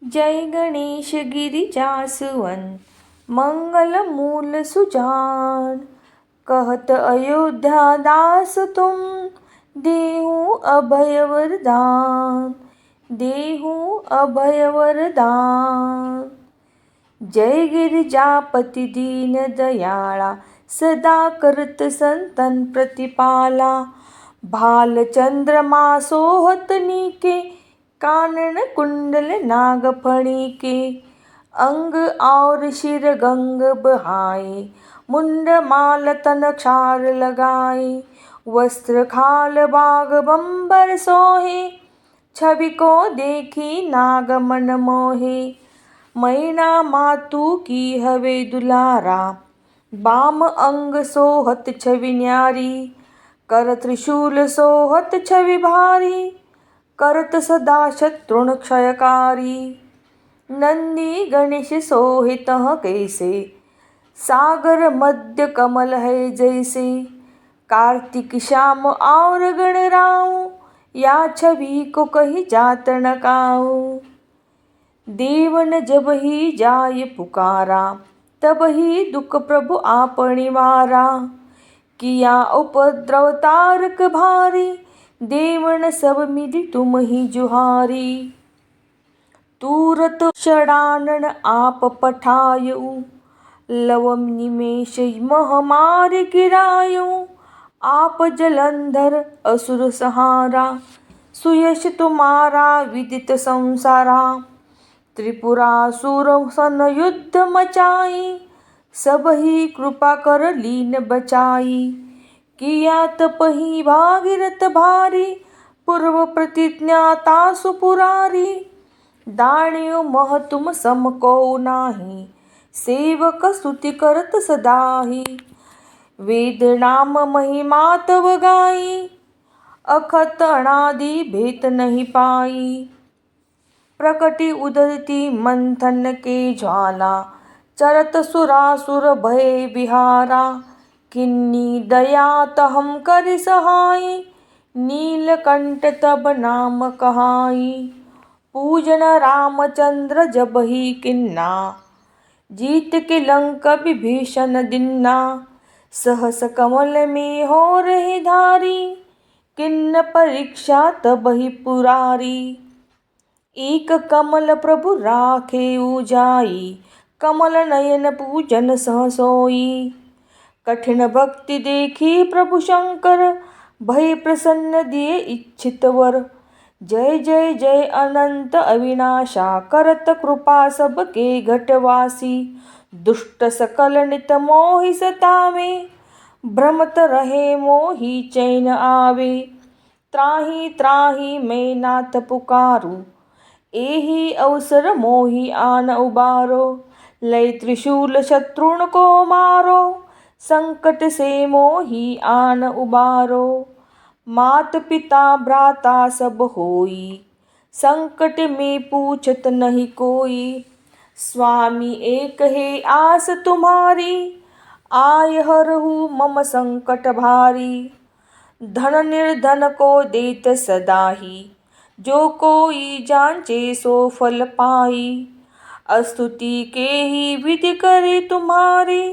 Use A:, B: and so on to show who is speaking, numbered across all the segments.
A: जय गणेश गिरिजासुवन मंगल मूल सुजान। कहत अयोध्या दास तुम देहु अभय वरदान, देहु अभय वरदान। जय गिरिजापति दीन दयाळा, सदा करत संतन प्रतिपाला। भाल चंद्रमा सोहत नीके, कानन कुंडल नागफणी के। अंग और शिर गंग बहाए, मुंड माल तन क्षार लगाए। वस्त्र खाल बाग बंबर सोहे, छवि को देखी नाग मन मोहे। मैना मातु की हवे दुलारा, बाम अंग सोहत छवि न्यारी। कर त्रिशूल सोहत छवि भारी, करत सदा शत्रुन क्षयकारी। नंदी गणेश सोहित कैसे, सागर मध्य कमल है जैसे। कार्तिक श्याम और गणराऊ, या छवि को कही जात न काऊ। देवन जब ही जाय पुकारा, तब ही दुख प्रभु आपनि वारा। किया उपद्रव तारक भारी, देवन सब मिली तुम ही जुहारी। तुरत षडानन आप पठायऊ, लव निमेष महामार गिरायऊ। आप जलंधर असुर सहारा, सुयश तुम्हारा विदित संसारा। त्रिपुरासुर सन युद्ध मचाई, सब ही कृपा कर लीन बचाई। किया तपहि भागीरथ भारी, पूर्व प्रतिज्ञा तासु पुरारी। दानियों मह तुम सम को नाही, सेवक स्तुति करत सदाही। वेद नाम महिमा तव गाई, अखत अनादि भेत नहीं पाई। प्रकटि उदरती मंथन के ज्वाला, चरत सुरासुर भय विहारा। किन्नी दया तहम करि सहाय, नीलकंठ तब नाम कहाई। पूजन रामचंद्र जब ही किन्ना, जीत के लंक विभीषण दिन्ना। सहस कमल में हो रही धारी, किन्न परीक्षा तब ही पुरारी। एक कमल प्रभु राखे उजाई, कमल नयन पूजन सह सोई। कठिन भक्ति देखी प्रभु शंकर, भय प्रसन्न दिए इच्छित वर। जय जय जय अनंत अविनाशा, करत कृपा सबके घटवासी। दुष्ट सकल नित मोहि सतावे, भ्रमत रहे मोहि चैन आवे। त्राहि त्राहि मैं नाथ पुकारू, एहि अवसर मोहि आन उबारो। लय त्रिशूल शत्रुन को मारो, संकट से मोहि आन उबारो। मात पिता भ्राता सब होई, संकट में पूछत नहीं कोई। स्वामी एक है आस तुम्हारी, आय हरहु मम संकट भारी। धन निर्धन को देत सदाही, जो कोई जांचे सो फल पाई। स्तुति के ही विधि करे तुम्हारी,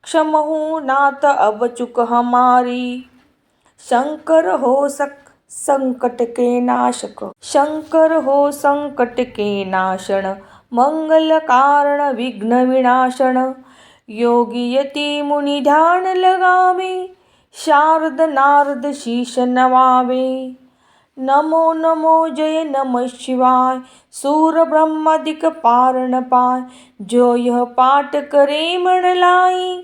A: क्षमहु नाथ अब चुक हमारी। शंकर हो संकट के नाशक, शंकर हो संकट के नाशन। मंगल कारण विघ्न विनाशन, योगी यति मुनि ध्यान लगावे। शारद नारद शीश नवावे। नमो नमो जय नमः शिवाय, सूर ब्रह्मादिक पार न पाय। जो यह पाठ करे मन लाई,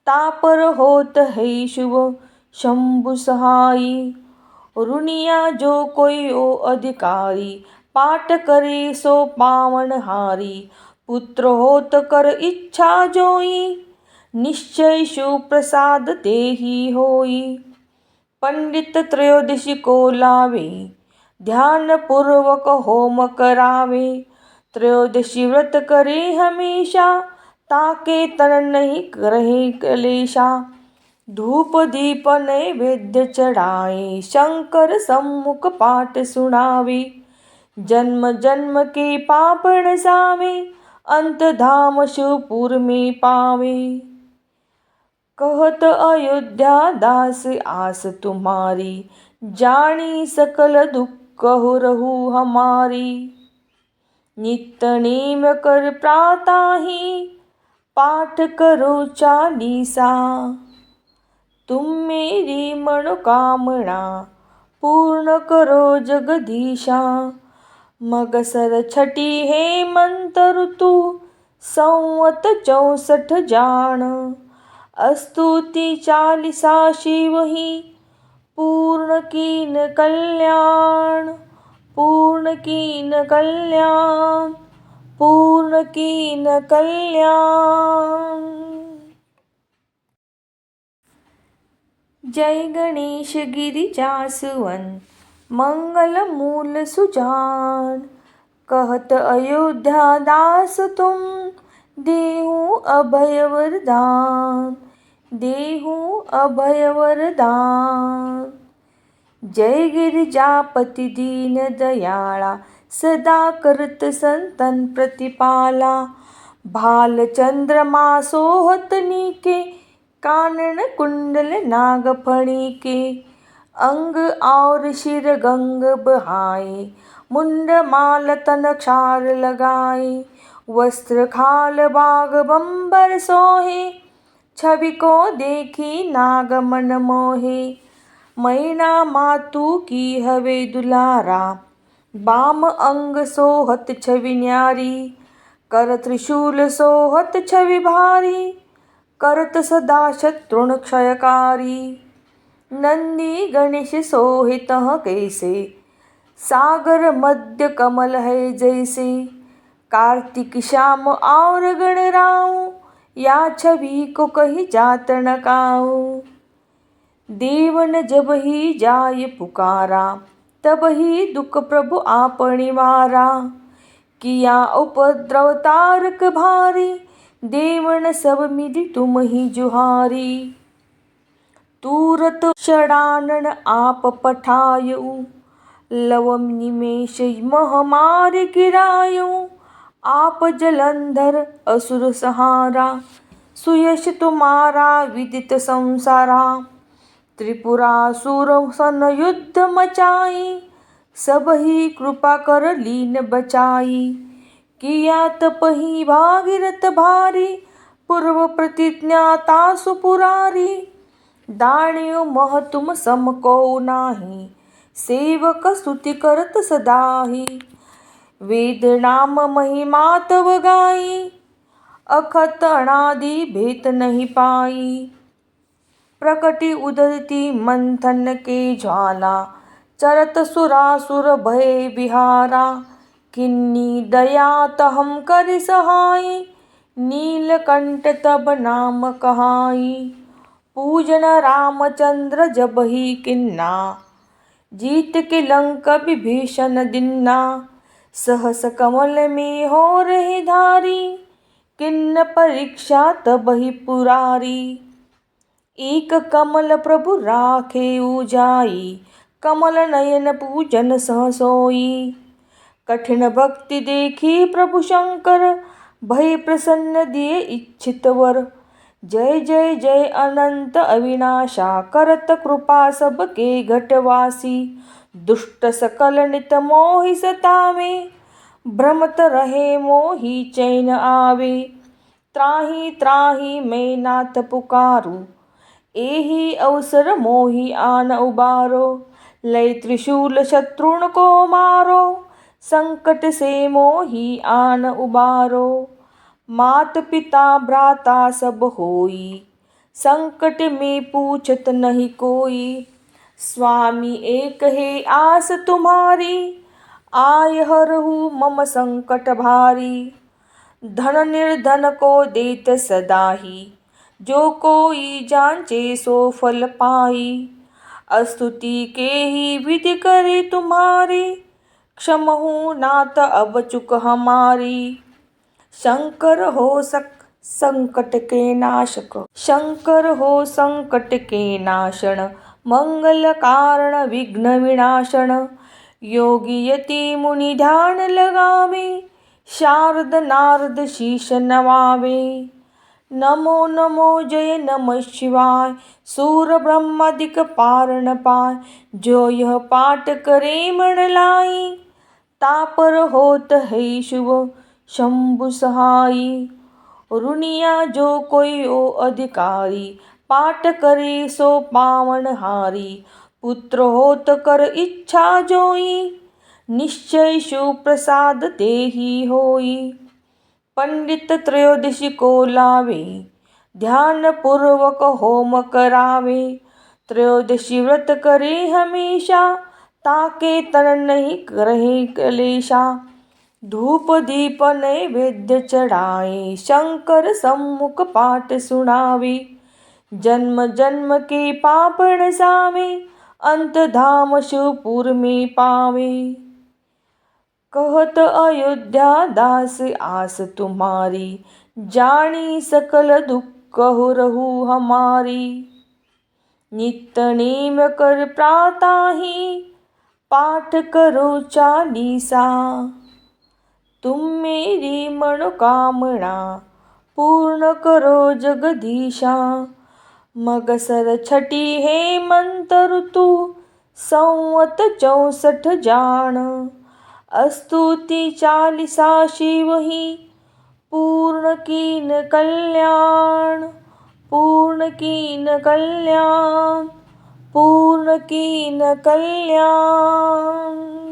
A: तापर होत है शुभ शंभु सहाई। रुनिया जो कोई ओ अधिकारी, पाठ करे सो पावन हारी। पुत्र होत कर इच्छा जोई, निश्चय सुप्रसाद तेहि होई। पंडित त्रयोदशी को लावे, ध्यान पूर्वक होम करावे। त्रयोदशी व्रत करे हमेशा, ताके तन नहीं रहे कलेशा। धूप दीप नैवेद्य चढ़ाए, शंकर सम्मुख पाठ सुनावे। जन्म जन्म के पापण सावे, अंत धाम शिवपुर में पावे। कहत अयोध्या दास आस तुम्हारी, जानी सकल दुख हो रहु हमारी। नित्य नेम कर प्राताहि, पाठ करो चालीसा। तुम मेरी मनोकामना, पूर्ण करो जगदीशा। मगसर छठी हेमंत ऋतु, संवत 64 जान। स्तुति चालीसा शिव ही, पूर्ण कीन कल्याण। पूर्ण कीन कल्याण, पूर्ण कीन कल्याण। जय गणेश गिरिजासुवन, मंगल मूल सुजान। कहत अयोध्या दास तुम, देहु अभय वरदान। देहु अभय वरदान। जय गिरिजापति दीन दयाळा, सदा करत संतन प्रतिपाला। भाल चंद्रमा सोहत नीके, कानन कुंडल नागफणी के। अंग और शिर गंग बहाए, मुंड माल तन क्षार लगाए। वस्त्र खाल बाग बंबर सोहे, छवि को देखी नाग मन मोहे। मैना मातु की हवे दुलारा, बाम अंग सोहत छवि न्यारी। कर त्रिशूल सोहत छवि भारी, करत सदा शत्रुन क्षयकारी। नंदी गणेश सोहित कैसे, सागर मध्य कमल है जैसे। कार्तिक श्याम और गणराऊ, या छवि को कही जात न काऊ। देवन जब ही जाय पुकारा, तब ही दुख प्रभु आपनि मारा। किया उपद्रव तारक भारी, देवन सब मिली तुम ही जुहारी। तुरत षडानन आप पठायऊ, लव निमेष मह मार गिरायऊ। आप जलंधर असुर सहारा, सुयश तुम्हारा विदित संसारा। त्रिपुरासुर सन युद्ध मचाई, सब ही कृपा कर लीन बचाई। किया तपहि भागीरथ भारी, पूर्व प्रतिज्ञा तासु पुरारी। दानियों मह तुम सम को नाही, सेवक स्तुति करत सदाही। वेद नाम महिमा तव गाई, अखत अनादि भेद नहीं पाई। प्रकटी उदती मंथन के ज्वाला, चरत सुरासुर भय विहारा। किन्नी दया तहम कर सहाय, नीलकंठ तब नाम कहाई। पूजन रामचंद्र जब ही किन्ना, जीत के लंक विभीषण दिन्ना। सहस कमल में हो रही धारी, किन्न परीक्षा तब ही पुरारी। एक कमल प्रभु राखे उजाई, कमल नयन पूजन सह सोई। कठिन भक्ति देखी प्रभु शंकर, भय प्रसन्न दिए इच्छित वर। जय जय जय अनंत अविनाशा, करत कृपा सबके घटवासी। दुष्ट सकल नित मोहि सतावे, भ्रमत रहे मोहि चैन आवे। त्राहि त्राहि मैं नाथ पुकारू, एहि अवसर मोहि आन उबारो। लय त्रिशूल शत्रुन को मारो, संकट से मोहि आन उबारो। मात पिता भ्राता सब होई, संकट में पूछत नहीं कोई। स्वामी एक है आस तुम्हारी, आय हरहु मम संकट भारी। धन निर्धन को देत सदाही, जो कोई जांचे सो फल पाई। स्तुति के ही विधि करे तुम्हारी, क्षमहु नाथ अब चुक हमारी। शंकर हो संकट के नाशक, शंकर हो संकट के नाशन। मंगल कारण विघ्न विनाशन, योगी यति मुनि ध्यान लगावे, शारद नारद शीश नवावे। नमो नमो जय नमः शिवाय, सूर ब्रह्मादिक पार न पाय। जो यह पाठ करे मन लाई, तापर होत है शुभ शंभु सहाई। रुनिया जो कोई ओ अधिकारी, पाठ करे सो पावन हारी। पुत्र होत कर इच्छा जोई, निश्चय शिव प्रसाद तेहि होई। पंडित त्रयोदशी को लावे, ध्यान पूर्वक होम करावे। त्रयोदशी व्रत करे हमेशा, ताके तन नहीं रहे कलेशा। धूप दीप नैवेद्य चढ़ाए, शंकर सम्मुख पाठ सुनावे। जन्म जन्म के पाप नसावे, अंत धाम शिवपुर में पावे। कहत अयोध्या दास आस तुम्हारी, जानी सकल दुख हो रहु हमारी। नित्य नेम कर प्रातहि, पाठ करो चालीसा। तुम मेरी मनोकामना, पूर्ण करो जगदीशा। मगसर छठी हेमंत ऋतु, संवत 64 जान। स्तुति चालीसा शिव ही, पूर्ण कीन कल्याण। पूर्ण कीन कल्याण, पूर्ण कीन कल्याण।